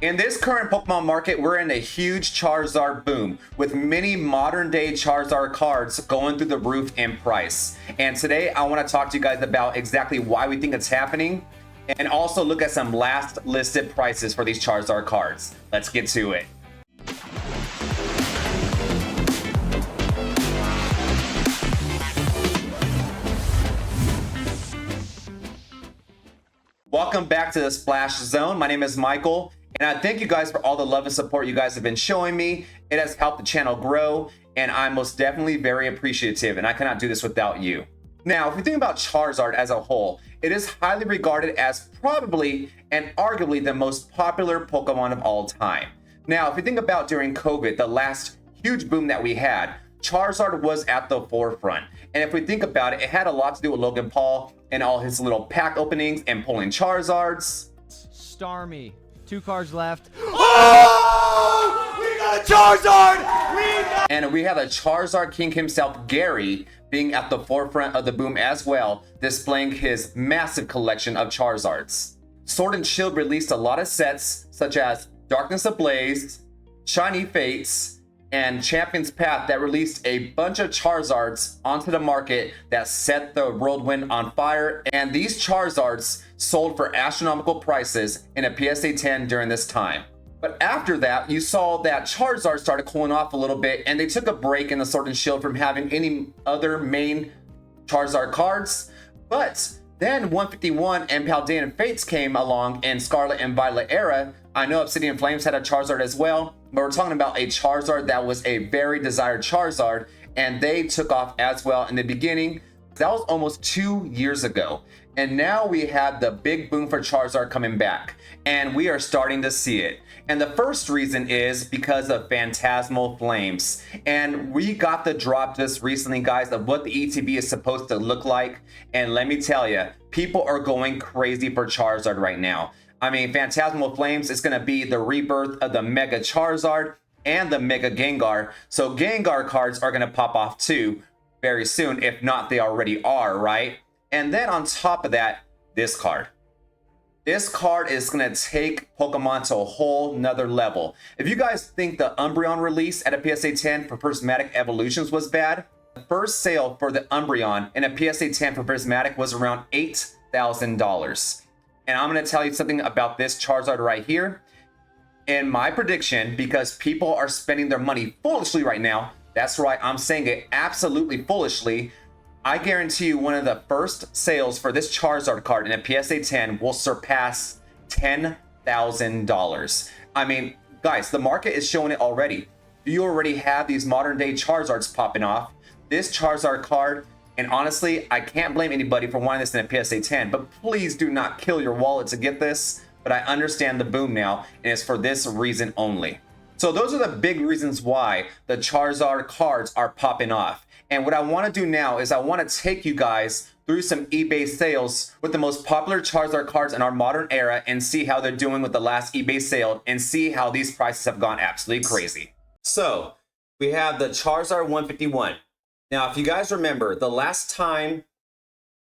In this current Pokemon market, we're in a huge Charizard boom, with many modern day Charizard cards going through the roof in price. And today I want to talk to you guys about exactly why we think it's happening, and also look at some last listed prices for these Charizard cards. Let's get to it. Welcome back to the Splash Zone. My name is Michael, and I thank you guys for all the love and support you guys have been showing me. It has helped the channel grow, and I'm most definitely very appreciative, and I cannot do this without you. Now, if we think about Charizard as a whole, it is highly regarded as probably and arguably the most popular Pokemon of all time. Now, if we think about during COVID, the last huge boom that we had, Charizard was at the forefront. And if we think about it, it had a lot to do with Logan Paul and all his little pack openings and pulling Charizards. Starmie. 2 cards left. Oh! We got a Charizard! And we have a Charizard King himself, Gary, being at the forefront of the boom as well, displaying his massive collection of Charizards. Sword and Shield released a lot of sets, such as Darkness Ablaze, Shiny Fates, and Champion's Path, that released a bunch of Charizards onto the market that set the whirlwind on fire. And these Charizards sold for astronomical prices in a PSA 10 during this time. But after that, you saw that Charizard started cooling off a little bit, and they took a break in the Sword and Shield from having any other main Charizard cards. But then 151 and Paldean Fates came along in Scarlet and Violet era. I know Obsidian Flames had a Charizard as well, but we're talking about a Charizard that was a very desired Charizard, and they took off as well in the beginning. That was almost 2 years ago. And now we have the big boom for Charizard coming back, and we are starting to see it. And the first reason is because of Fantastical Flames. And we got the drop just recently, guys, of what the ETB is supposed to look like. And let me tell you, people are going crazy for Charizard right now. I mean, Fantastical Flames is going to be the rebirth of the Mega Charizard and the Mega Gengar. So Gengar cards are going to pop off too very soon, if not they already are, right? And then on top of that, this card. This card is going to take Pokemon to a whole nother level. If you guys think the Umbreon release at a PSA 10 for Prismatic Evolutions was bad, the first sale for the Umbreon in a PSA 10 for Prismatic was around $8,000. And I'm going to tell you something about this Charizard right here. In my prediction, because people are spending their money foolishly right now, that's right, I'm saying it absolutely foolishly, I guarantee you one of the first sales for this Charizard card in a PSA 10 will surpass $10,000. I mean, guys, the market is showing it already. You already have these modern day Charizards popping off. This Charizard card, and honestly, I can't blame anybody for wanting this in a PSA 10, but please do not kill your wallet to get this. But I understand the boom now, and it's for this reason only. So those are the big reasons why the Charizard cards are popping off. And what I want to do now is I want to take you guys through some eBay sales with the most popular Charizard cards in our modern era and see how they're doing with the last eBay sale and see how these prices have gone absolutely crazy. So we have the Charizard 151. Now, if you guys remember, the last time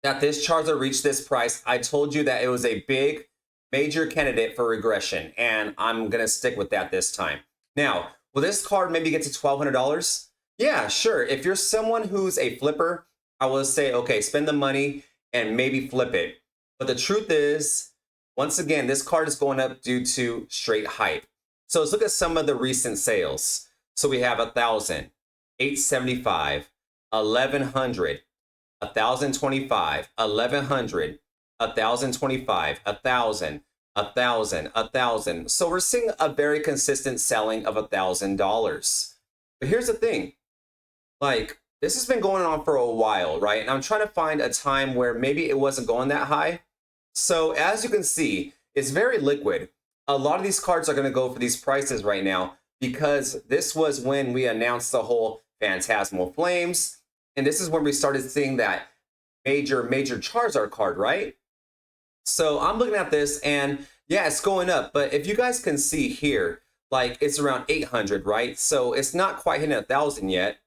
that this Charizard reached this price, I told you that it was a big, major candidate for regression, and I'm going to stick with that this time. Now, will this card maybe get to $1,200? Yeah, sure. If you're someone who's a flipper, I will say, okay, spend the money and maybe flip it. But the truth is, once again, this card is going up due to straight hype. So let's look at some of the recent sales. So we have 1,000, 875, 1,100, 1,025, 1,100, 1,025, 1,000, 1,000, 1,000. So we're seeing a very consistent selling of $1,000. But here's the thing, like, this has been going on for a while, right? And I'm trying to find a time where maybe it wasn't going that high. So as you can see, it's very liquid. A lot of these cards are going to go for these prices right now because this was when we announced the whole Fantastical Flames. And this is when we started seeing that major Charizard card, right? So I'm looking at this and yeah, it's going up. But if you guys can see here, like, it's around 800, right? So it's not quite hitting 1,000 yet.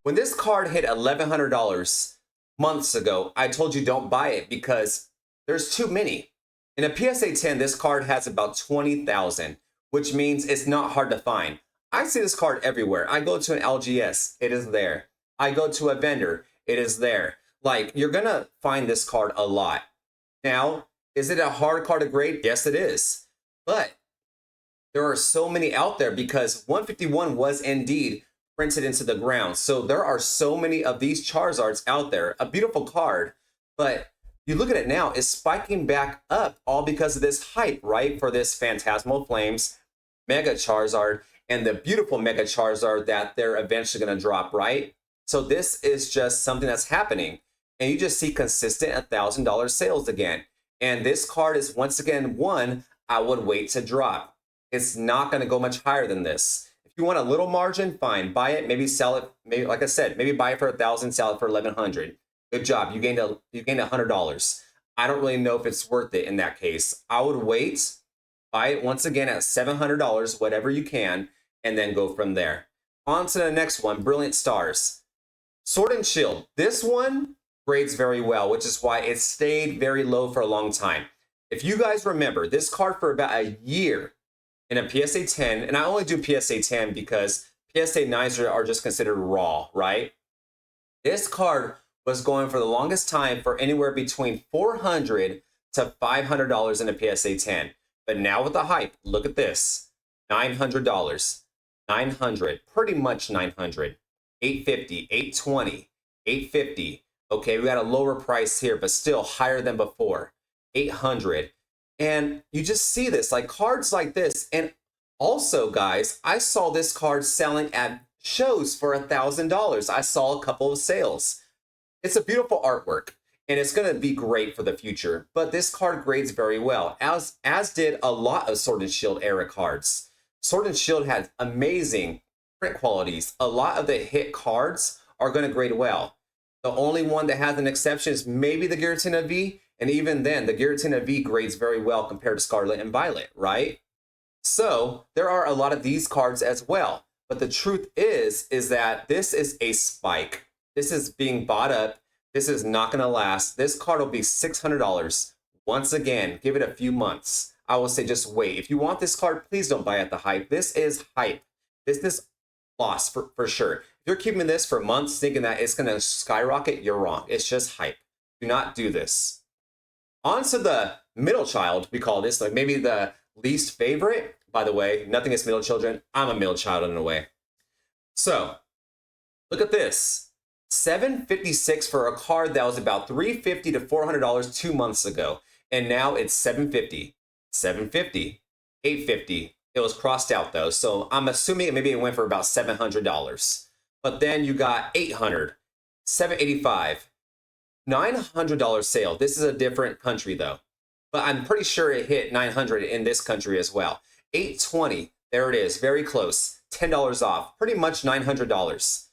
When this card hit $1,100 months ago, I told you don't buy it because there's too many. In a PSA 10, this card has about 20,000, which means it's not hard to find. I see this card everywhere. I go to an LGS, it is there. I go to a vendor, it is there. Like, you're gonna find this card a lot. Now, is it a hard card to grade? Yes, it is. But there are so many out there because 151 was indeed printed into the ground. So there are so many of these Charizards out there. A beautiful card, but you look at it now, it's spiking back up all because of this hype, right? For this Fantastical Flames, Mega Charizard, and the beautiful Mega Charizard that they're eventually going to drop, right? So this is just something that's happening. And you just see consistent $1,000 sales again. And this card is once again one I would wait to drop. It's not going to go much higher than this. If you want a little margin, fine, buy it, maybe sell it. Maybe, like I said, maybe buy it for $1,000, sell it for $1,100. Good job. You gained $100. I don't really know if it's worth it in that case. I would wait, buy it once again at $700, whatever you can, and then go from there. On to the next one, Brilliant Stars. Sword and Shield. This one grades very well, which is why it stayed very low for a long time. If you guys remember, this card for about a year in a PSA 10, and I only do PSA 10 because PSA 9s are just considered raw, right? This card was going for the longest time for anywhere between $400 to $500 in a PSA 10. But now with the hype, look at this, $900, $900, pretty much $900, $850, $820, $850. Okay, we got a lower price here, but still higher than before, $800. And you just see this, like cards like this. And also, guys, I saw this card selling at shows for $1,000. I saw a couple of sales. It's a beautiful artwork, and it's going to be great for the future. But this card grades very well, as did a lot of Sword and Shield era cards. Sword and Shield had amazing print qualities. A lot of the hit cards are going to grade well. The only one that has an exception is maybe the Giratina V, and even then, the Giratina V grades very well compared to Scarlet and Violet, right? So there are a lot of these cards as well. But the truth is that this is a spike. This is being bought up. This is not going to last. This card will be $600. Once again, give it a few months. I will say just wait. If you want this card, please don't buy at the hype. This is hype. This is loss for sure. If you're keeping this for months thinking that it's going to skyrocket, you're wrong. It's just hype. Do not do this. On to the middle child, we call this, like maybe the least favorite. By the way, nothing against middle children. I'm a middle child in a way. So, look at this. $756 for a card that was about $350 to $400 2 months ago. And now it's $750, $750, $850. It was crossed out though, so I'm assuming maybe it went for about $700. But then you got $800, $785, $900 sale. This is a different country though, but I'm pretty sure it hit $900 in this country as well. $820, there it is, very close, $10 off, pretty much $900.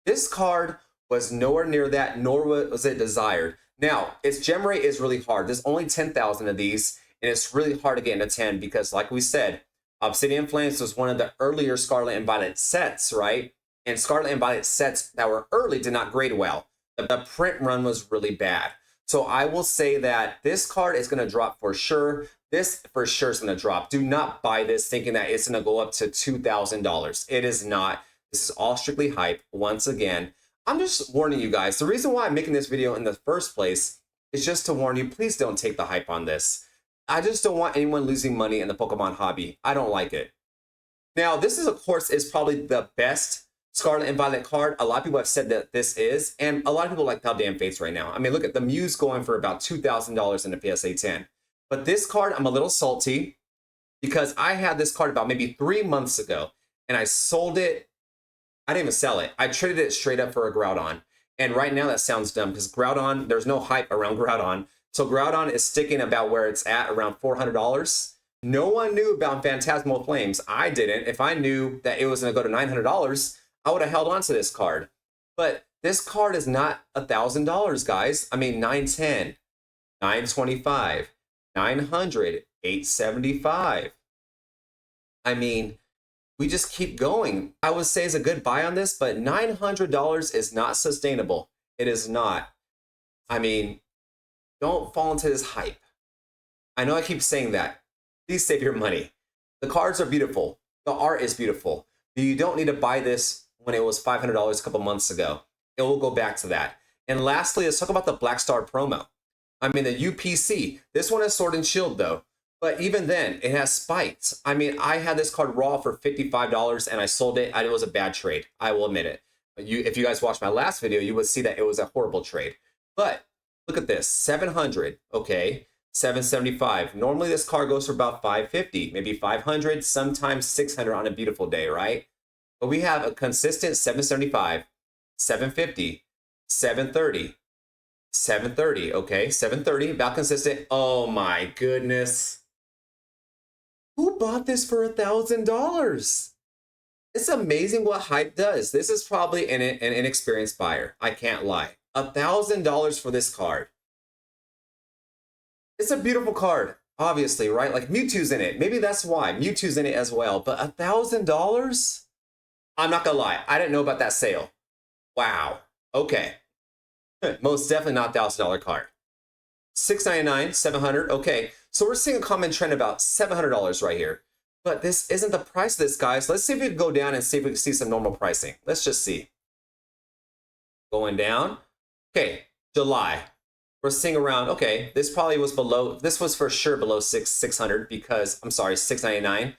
This card was nowhere near that, nor was it desired. Now, its gem rate is really hard. There's only 10,000 of these, and it's really hard to get into 10 because, like we said, Obsidian Flames was one of the earlier Scarlet and Violet sets, right? And Scarlet and Violet sets that were early did not grade well. The print run was really bad. So I will say that this card is going to drop for sure. This for sure is going to drop. Do not buy this thinking that it's going to go up to $2,000. It is not. This is all strictly hype. Once again, I'm just warning you guys. The reason why I'm making this video in the first place is just to warn you, please don't take the hype on this. I just don't want anyone losing money in the Pokemon hobby. I don't like it. Now, this is, of course, is probably the best Scarlet and Violet card. A lot of people have said that this is, and a lot of people like Paldean Fates right now. I mean, look at the Muse going for about $2,000 in the PSA 10. But this card, I'm a little salty because I had this card about maybe 3 months ago, and I sold it. I didn't even sell it. I traded it straight up for a Groudon. And right now that sounds dumb because Groudon, there's no hype around Groudon. So Groudon is sticking about where it's at, around $400. No one knew about Fantastical Flames. I didn't. If I knew that it was going to go to $900, I would have held on to this card. But this card is not $1,000, guys. I mean, $910, $925, $900, $875. I mean, we just keep going. I would say it's a good buy on this, but $900 is not sustainable. It is not. I mean, don't fall into this hype. I know I keep saying that. Please save your money. The cards are beautiful. The art is beautiful. You don't need to buy this when it was $500 a couple months ago. It will go back to that. And lastly, let's talk about the Black Star promo. I mean, the UPC. This one has Sword and Shield, though. But even then, it has spikes. I mean, I had this card raw for $55 and I sold it. It was a bad trade. I will admit it. If you guys watched my last video, you would see that it was a horrible trade. But look at this, 700, okay, 775. Normally this card goes for about 550, maybe 500, sometimes 600 on a beautiful day, right? But we have a consistent 775, 750, 730, 730, okay, 730, about consistent. Oh my goodness. Who bought this for $1,000? It's amazing what hype does. This is probably an inexperienced buyer. I can't lie. $1,000 for this card. It's a beautiful card, obviously, right? Like Mewtwo's in it. Maybe that's why. Mewtwo's in it as well. But $1,000? I'm not gonna lie. I didn't know about that sale. Wow. Okay. Most definitely not $1,000 card. $699, $700. Okay. So we're seeing a common trend about $700 right here. But this isn't the price of this, guys. Let's see if we can go down and see if we can see some normal pricing. Let's just see. Going down. Okay, July. We're seeing around, okay, this probably was below, this was for sure below 600 because, I'm sorry, $699.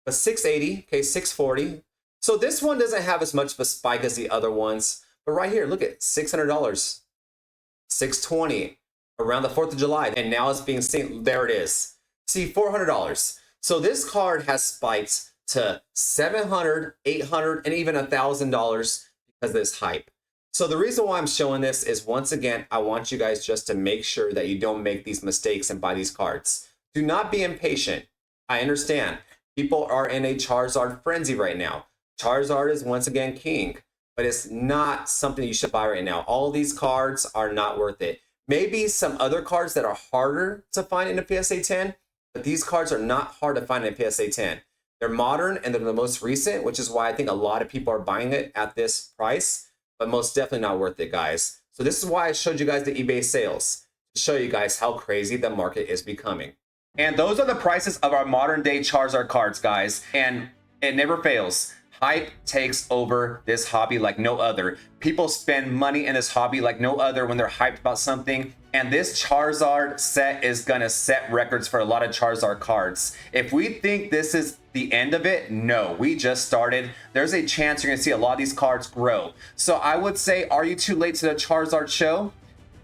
But 680, okay, 640. So this one doesn't have as much of a spike as the other ones. But right here, look at $600. 620 around the 4th of July. And now it's being seen, there it is. See, $400. So this card has spikes to $700, $800, and even $1,000 because of this hype. So the reason why I'm showing this is, once again, I want you guys just to make sure that you don't make these mistakes and buy these cards. Do not be impatient. I understand. People are in a Charizard frenzy right now. Charizard is once again king, but it's not something you should buy right now. All of these cards are not worth it. Maybe some other cards that are harder to find in a PSA 10, but these cards are not hard to find in a PSA 10. They're modern and they're the most recent, which is why I think a lot of people are buying it at this price, but most definitely not worth it, guys. So this is why I showed you guys the eBay sales, to show you guys how crazy the market is becoming. And those are the prices of our modern day Charizard cards, guys. And it never fails. Hype takes over this hobby like no other. People spend money in this hobby like no other when they're hyped about something. And this Charizard set is gonna set records for a lot of Charizard cards. If we think this is the end of it, no, we just started. There's a chance you're gonna see a lot of these cards grow. So I would say, are you too late to the Charizard show?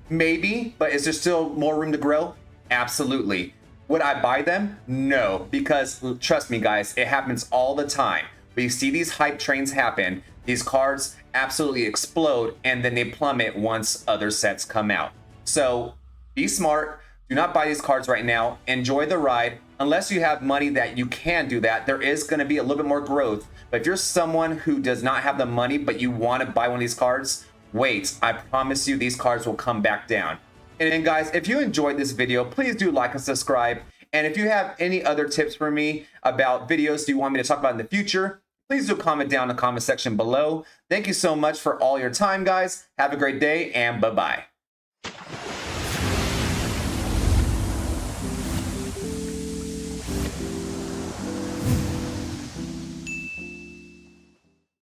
Maybe, but is there still more room to grow? Absolutely. Would I buy them? No, because trust me guys, it happens all the time. We see these hype trains happen, these cards absolutely explode, and then they plummet once other sets come out. So be smart, do not buy these cards right now, enjoy the ride. Unless you have money that you can do that, there is going to be a little bit more growth. But if you're someone who does not have the money, but you want to buy one of these cards, wait, I promise you these cards will come back down. And then guys, if you enjoyed this video, please do like and subscribe. And if you have any other tips for me about videos you want me to talk about in the future, please do comment down in the comment section below. Thank you so much for all your time, guys. Have a great day and bye-bye.